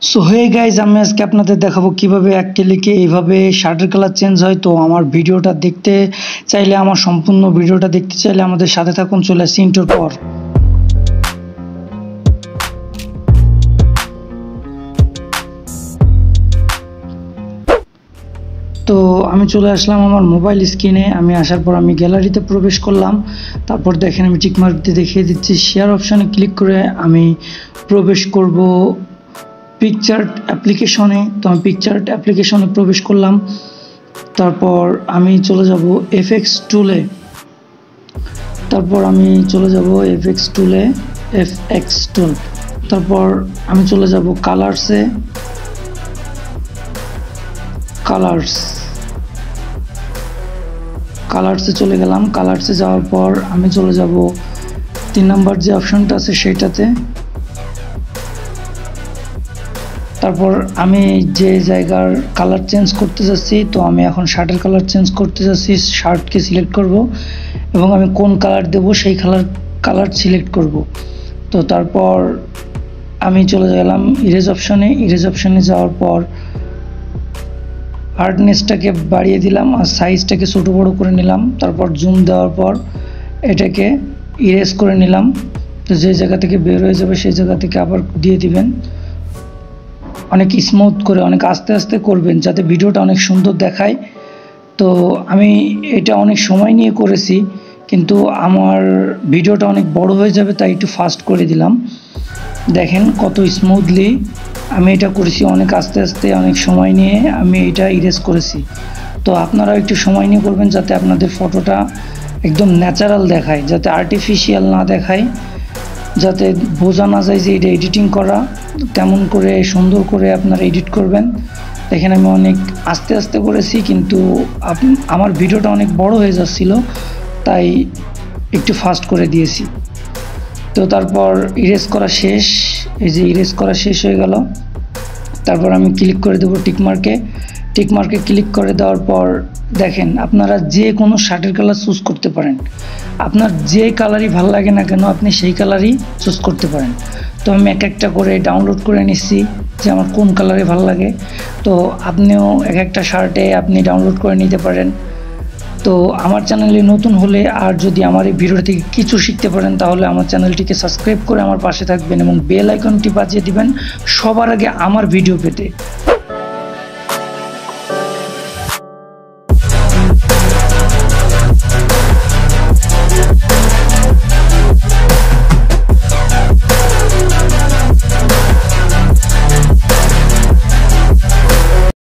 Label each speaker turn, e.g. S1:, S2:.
S1: So hey guys, আমি আজকে আপনাদের দেখাবো কিভাবে এক ক্লিকে এইভাবে শার্টের কালার চেঞ্জ হয়। তো আমার ভিডিওটা দেখতে চাইলে, আমার সম্পূর্ণ ভিডিওটা দেখতে চাইলে আমাদের সাথে থাকুন। চলে আসছি ইন্টোর পর। তো আমি চলে আসলাম আমার মোবাইল স্ক্রিনে। আমি আসার পর আমি গ্যালারিতে প্রবেশ করলাম। তারপর দেখেন আমি টিকমার্ক দিয়ে দেখিয়ে দিচ্ছি। শেয়ার অপশানে ক্লিক করে আমি প্রবেশ করব পিকচার্ট অ্যাপ্লিকেশনে। তো আমি পিকচার্ট অ্যাপ্লিকেশনে প্রবেশ করলাম। তারপর আমি চলে যাব এফএক্স টুলে। এফএক্স টুল। তারপর আমি চলে যাব কালার্সে। কালার্সে চলে গেলাম। কালার্সে যাওয়ার পর আমি চলে যাব 3 নাম্বার যে অপশনটা আছে সেইটাতে। তারপর আমি যে জায়গার কালার চেঞ্জ করতে যাচ্ছি, তো আমি এখন শার্টের কালার চেঞ্জ করতে যাচ্ছি। শার্টকে সিলেক্ট করব এবং আমি কোন কালার দেব সেই কালার সিলেক্ট করব। তো তারপর আমি চলে গেলাম ইরেজ অপশনে যাওয়ার পর হার্ডনেসটাকে বাড়িয়ে দিলাম আর সাইজটাকে ছোটো বড়ো করে নিলাম। তারপর জুম দেওয়ার পর এটাকে ইরেজ করে নিলাম। তো যে জায়গা থেকে বের হয়ে যাবে সেই জায়গা থেকে আবার দিয়ে দিবেন। অনেক স্মুথ করে, অনেক আস্তে আস্তে করবেন যাতে ভিডিওটা অনেক সুন্দর দেখায়। তো আমি এটা অনেক সময় নিয়ে করেছি, কিন্তু আমার ভিডিওটা অনেক বড় হয়ে যাবে, তাই একটু ফাস্ট করে দিলাম। দেখেন কত স্মুথলি আমি এটা করেছি, অনেক আস্তে আস্তে, অনেক সময় নিয়ে আমি এটা ইরেজ করেছি। তো আপনারাও একটু সময় নিয়ে করবেন যাতে আপনাদের ফটোটা একদম ন্যাচারাল দেখায়, যাতে আর্টিফিশিয়াল না দেখায়, যাতে বোঝা না যায় যে এটা এডিটিং করা। তেমন করে সুন্দর করে আপনারা এডিট করবেন। দেখেন আমি অনেক আস্তে আস্তে করেছি, কিন্তু আমার ভিডিওটা অনেক বড় হয়ে যাচ্ছিল, তাই একটু ফাস্ট করে দিয়েছি। তো তারপর ইরেজ করা শেষ। এই যে ইরেজ করা শেষ হয়ে গেল। তারপর আমি ক্লিক করে দেবো টিকমার্কে ক্লিক করে দেওয়ার পর দেখেন আপনারা যে কোনো শার্টের কালার চুজ করতে পারেন। আপনার যে কালারই ভালো লাগে না কেন আপনি সেই কালারই চুজ করতে পারেন। তো আমি এক একটা করে ডাউনলোড করে নিচ্ছি যে আমার কোন কালারে ভালো লাগে। তো আপনিও এক একটা শার্টে আপনি ডাউনলোড করে নিতে পারেন। তো আমার চ্যানেলে নতুন হলে আর যদি আমার এই ভিডিও থেকে কিছু শিখতে পারেন, তাহলে আমার চ্যানেলটিকে সাবস্ক্রাইব করে আমার পাশে থাকবেন এবং বেল আইকনটি বাজিয়ে দিবেন সবার আগে আমার ভিডিও পেতে।